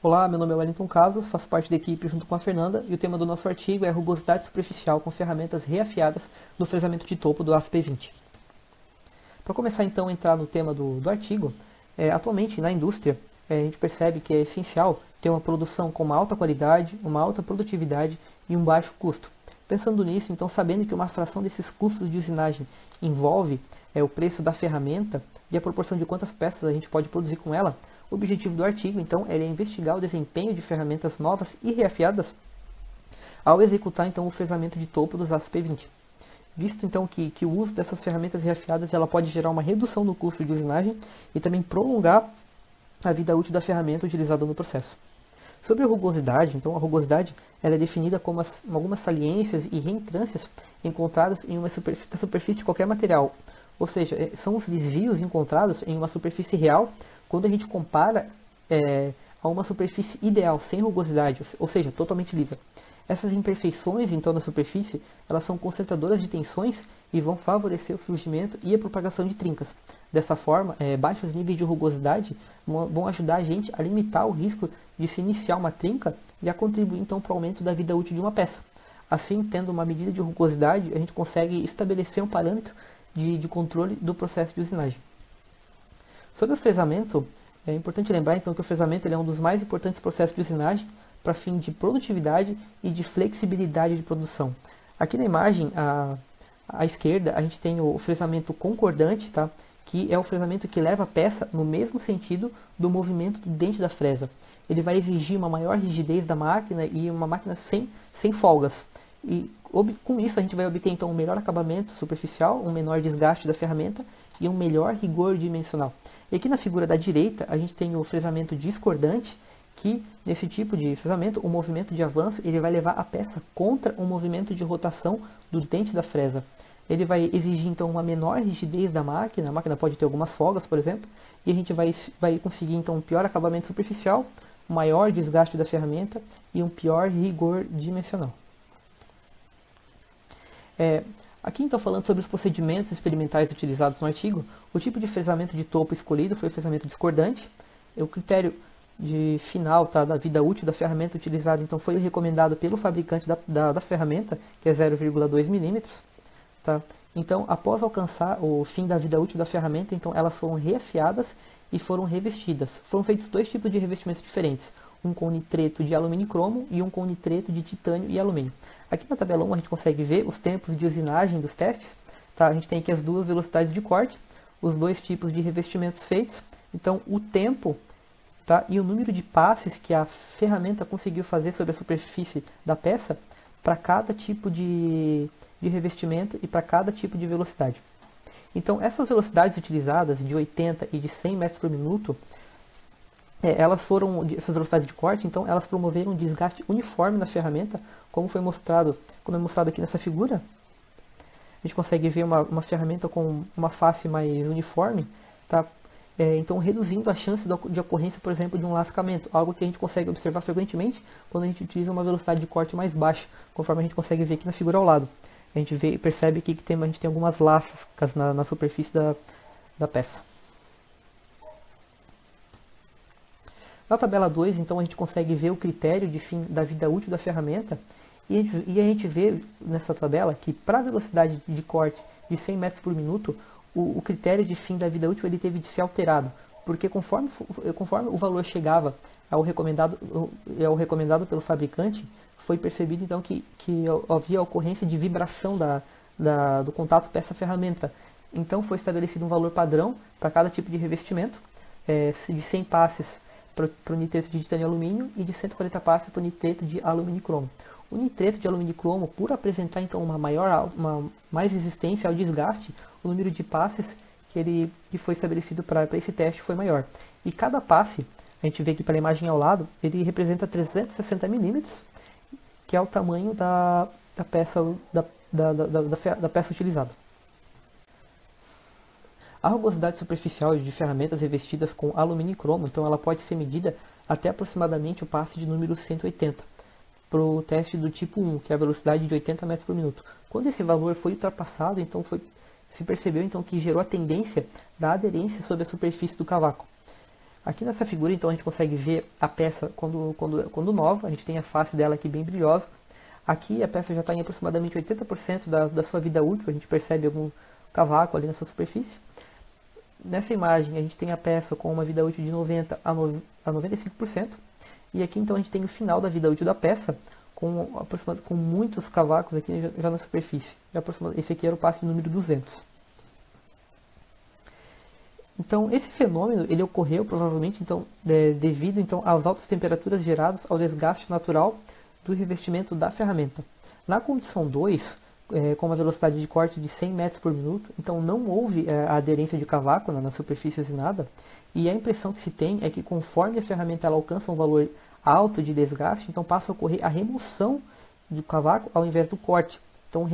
Olá, meu nome é Wellington Casas, faço parte da equipe junto com a Fernanda e o tema do nosso artigo é a rugosidade superficial com ferramentas reafiadas no fresamento de topo do ASP20. Para começar então a entrar no tema do artigo, atualmente na indústria a gente percebe que é essencial ter uma produção com uma alta qualidade, uma alta produtividade e um baixo custo. Pensando nisso, então sabendo que uma fração desses custos de usinagem envolve o preço da ferramenta e a proporção de quantas peças a gente pode produzir com ela, o objetivo do artigo, então, é investigar o desempenho de ferramentas novas e reafiadas ao executar, então, o fresamento de topo dos ASP20. Visto, então, que o uso dessas ferramentas reafiadas ela pode gerar uma redução do custo de usinagem e também prolongar a vida útil da ferramenta utilizada no processo. Sobre a rugosidade, então, a rugosidade ela é definida como algumas saliências e reentrâncias encontradas em uma superfície de qualquer material, ou seja, são os desvios encontrados em uma superfície real quando a gente compara a uma superfície ideal, sem rugosidade, ou seja, totalmente lisa. Essas imperfeições, então, na superfície, elas são concentradoras de tensões e vão favorecer o surgimento e a propagação de trincas. Dessa forma, baixos níveis de rugosidade vão ajudar a gente a limitar o risco de se iniciar uma trinca e a contribuir, então, para o aumento da vida útil de uma peça. Assim, tendo uma medida de rugosidade, a gente consegue estabelecer um parâmetro de controle do processo de usinagem. Sobre o fresamento, é importante lembrar então que o fresamento ele é um dos mais importantes processos de usinagem para fim de produtividade e de flexibilidade de produção. Aqui na imagem, à esquerda, a gente tem o fresamento concordante, tá? Que é o fresamento que leva a peça no mesmo sentido do movimento do dente da fresa. Ele vai exigir uma maior rigidez da máquina e uma máquina sem folgas. E com isso a gente vai obter então um melhor acabamento superficial, um menor desgaste da ferramenta e um melhor rigor dimensional. E aqui na figura da direita a gente tem o fresamento discordante, que nesse tipo de fresamento o movimento de avanço ele vai levar a peça contra o movimento de rotação do dente da fresa. Ele vai exigir então uma menor rigidez da máquina, a máquina pode ter algumas folgas, por exemplo, e a gente vai conseguir então um pior acabamento superficial, um maior desgaste da ferramenta e um pior rigor dimensional. Aqui então falando sobre os procedimentos experimentais utilizados no artigo, o tipo de fresamento de topo escolhido foi o fresamento discordante. O critério de final da vida útil da ferramenta utilizada então foi o recomendado pelo fabricante da ferramenta, que é 0,2 mm. Tá? Então, após alcançar o fim da vida útil da ferramenta, então elas foram reafiadas e foram revestidas. Foram feitos dois tipos de revestimentos diferentes, um com nitreto de alumínio cromo e um com nitreto de titânio e alumínio. Aqui na tabela 1 a gente consegue ver os tempos de usinagem dos testes. Tá? A gente tem aqui as duas velocidades de corte, os dois tipos de revestimentos feitos. Então o tempo, tá? E o número de passes que a ferramenta conseguiu fazer sobre a superfície da peça para cada tipo de revestimento e para cada tipo de velocidade. Então essas velocidades utilizadas de 80 e de 100 metros por minuto, essas velocidades de corte, então elas promoveram um desgaste uniforme na ferramenta, como é mostrado aqui nessa figura. A gente consegue ver uma ferramenta com uma face mais uniforme, tá? Então reduzindo a chance de ocorrência, por exemplo, de um lascamento, algo que a gente consegue observar frequentemente quando a gente utiliza uma velocidade de corte mais baixa, conforme a gente consegue ver aqui na figura ao lado. A gente percebe aqui que a gente tem algumas lascas na superfície da peça. Na tabela 2, então, a gente consegue ver o critério de fim da vida útil da ferramenta e a gente vê nessa tabela que para a velocidade de corte de 100 metros por minuto, o critério de fim da vida útil ele teve de ser alterado, porque conforme o valor chegava ao recomendado pelo fabricante, foi percebido então que havia a ocorrência de vibração do contato peça-ferramenta. Então foi estabelecido um valor padrão para cada tipo de revestimento, de 100 passes para o nitreto de titânio e alumínio e de 140 passes para o nitreto de alumínio cromo. O nitreto de alumínio cromo, por apresentar então uma mais resistência ao desgaste, o número de passes que foi estabelecido para esse teste foi maior. E cada passe, a gente vê aqui pela imagem ao lado, ele representa 360 mm, que é o tamanho da peça utilizada. A rugosidade superficial de ferramentas revestidas com alumínio e cromo, então ela pode ser medida até aproximadamente o passe de número 180, para o teste do tipo 1, que é a velocidade de 80 metros por minuto. Quando esse valor foi ultrapassado, então se percebeu então que gerou a tendência da aderência sobre a superfície do cavaco. Aqui nessa figura, então, a gente consegue ver a peça quando nova, a gente tem a face dela aqui bem brilhosa. Aqui a peça já está em aproximadamente 80% da sua vida útil, a gente percebe algum cavaco ali na sua superfície. Nessa imagem a gente tem a peça com uma vida útil de 90% a 95%, e aqui então a gente tem o final da vida útil da peça, com muitos cavacos aqui já na superfície. Esse aqui era o passe número 200. Então esse fenômeno ele ocorreu provavelmente então, devido então, às altas temperaturas geradas ao desgaste natural do revestimento da ferramenta. Na condição 2, com uma velocidade de corte de 100 metros por minuto, então não houve a aderência de cavaco na superfície usinada, e a impressão que se tem é que conforme a ferramenta ela alcança um valor alto de desgaste, então passa a ocorrer a remoção do cavaco ao invés do corte, então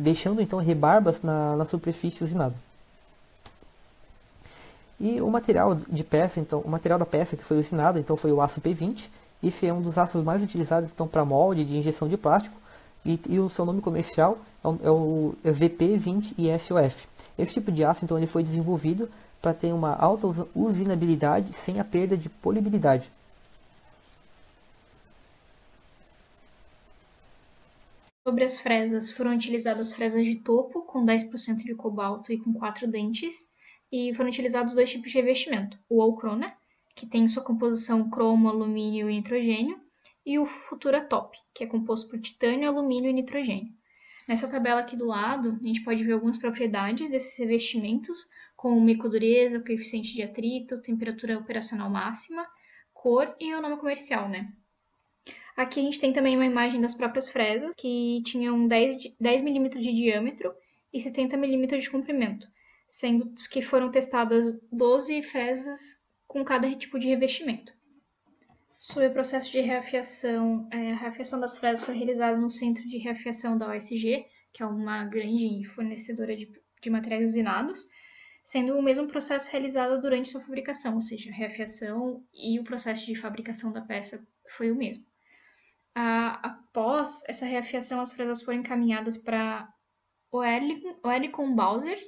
deixando então rebarbas na superfície usinada. E o material de peça, então, o material da peça que foi usinada, então foi o aço P20. Esse é um dos aços mais utilizados então para molde de injeção de plástico, e o seu nome comercial é o VP20 e SOF. Esse tipo de aço então ele foi desenvolvido para ter uma alta usinabilidade sem a perda de polibilidade. Sobre as fresas, foram utilizadas fresas de topo com 10% de cobalto e com 4 dentes, e foram utilizados dois tipos de revestimento, o All-Crona, que tem sua composição cromo, alumínio e nitrogênio, e o Futura Top, que é composto por titânio, alumínio e nitrogênio. Nessa tabela aqui do lado, a gente pode ver algumas propriedades desses revestimentos, como microdureza, coeficiente de atrito, temperatura operacional máxima, cor e o nome comercial, né? Aqui a gente tem também uma imagem das próprias fresas, que tinham 10 mm de diâmetro e 70 mm de comprimento, sendo que foram testadas 12 fresas com cada tipo de revestimento. Sobre o processo de reafiação, a reafiação das fresas foi realizada no Centro de Reafiação da OSG, que é uma grande fornecedora de materiais usinados, sendo o mesmo processo realizado durante sua fabricação, ou seja, a reafiação e o processo de fabricação da peça foi o mesmo. Após essa reafiação, as fresas foram encaminhadas para Oerlikon Balzers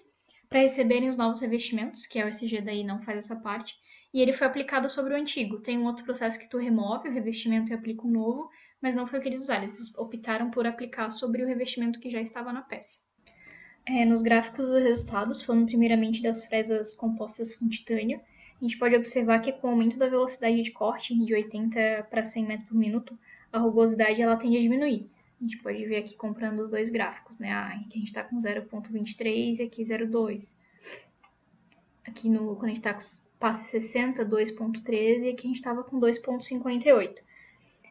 para receberem os novos revestimentos, que a OSG daí não faz essa parte, e ele foi aplicado sobre o antigo. Tem um outro processo que tu remove o revestimento e aplica um novo, mas não foi o que eles usaram, eles optaram por aplicar sobre o revestimento que já estava na peça. Nos gráficos dos resultados, falando primeiramente das fresas compostas com titânio, a gente pode observar que com o aumento da velocidade de corte de 80 para 100 metros por minuto, a rugosidade ela tende a diminuir. A gente pode ver aqui comprando os dois gráficos, né? Aqui a gente está com 0,23 e aqui 0,2. Aqui quando a gente está com passe 60, 2,13 e aqui a gente estava com 2,58.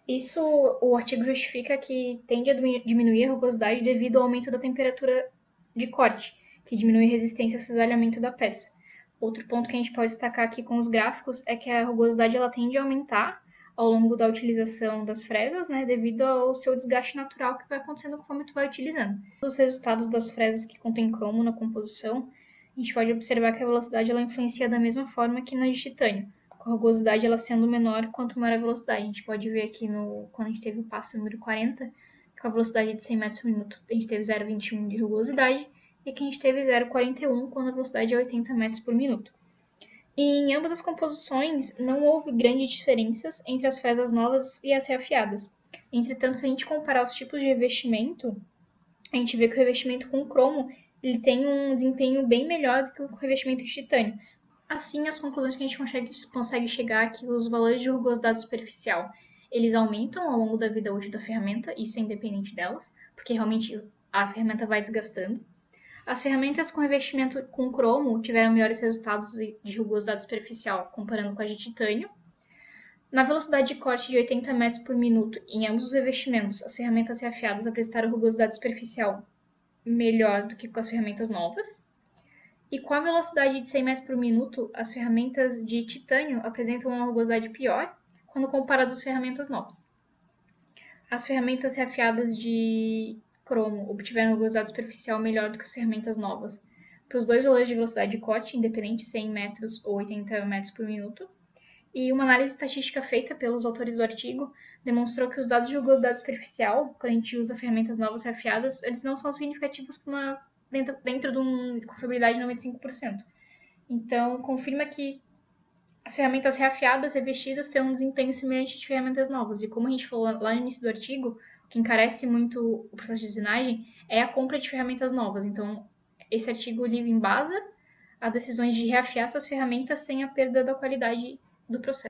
Isso, o artigo justifica que tende a diminuir a rugosidade devido ao aumento da temperatura de corte, que diminui a resistência ao cisalhamento da peça. Outro ponto que a gente pode destacar aqui com os gráficos é que a rugosidade ela tende a aumentar ao longo da utilização das fresas, né, devido ao seu desgaste natural que vai acontecendo conforme tu vai utilizando. Os resultados das fresas que contêm cromo na composição, a gente pode observar que a velocidade ela influencia da mesma forma que na de titânio, com a rugosidade ela sendo menor quanto maior a velocidade. A gente pode ver aqui quando a gente teve o passo número 40, com a velocidade de 100 metros por minuto, a gente teve 0,21 de rugosidade, e aqui a gente teve 0,41 quando a velocidade é 80 metros por minuto. Em ambas as composições, não houve grandes diferenças entre as fresas novas e as reafiadas. Entretanto, se a gente comparar os tipos de revestimento, a gente vê que o revestimento com cromo ele tem um desempenho bem melhor do que o revestimento de titânio. Assim, as conclusões que a gente consegue chegar é que os valores de rugosidade superficial eles aumentam ao longo da vida útil da ferramenta, isso é independente delas, porque realmente a ferramenta vai desgastando. As ferramentas com revestimento com cromo tiveram melhores resultados de rugosidade superficial comparando com a de titânio. Na velocidade de corte de 80 metros por minuto em ambos os revestimentos, as ferramentas reafiadas apresentaram rugosidade superficial melhor do que com as ferramentas novas. E com a velocidade de 100 metros por minuto, as ferramentas de titânio apresentam uma rugosidade pior quando comparadas às ferramentas novas. As ferramentas reafiadas de cromo obtiveram rugosidade superficial melhor do que as ferramentas novas para os dois valores de velocidade de corte, independente 100 metros ou 80 metros por minuto. E uma análise estatística feita pelos autores do artigo demonstrou que os dados de rugosidade superficial, quando a gente usa ferramentas novas reafiadas, eles não são significativos dentro de uma confiabilidade de 95%. Então, confirma que as ferramentas reafiadas, revestidas, têm um desempenho semelhante de ferramentas novas. E como a gente falou lá no início do artigo, o que encarece muito o processo de usinagem é a compra de ferramentas novas. Então, esse artigo ele embasa a decisões de reafiar essas ferramentas sem a perda da qualidade do processo.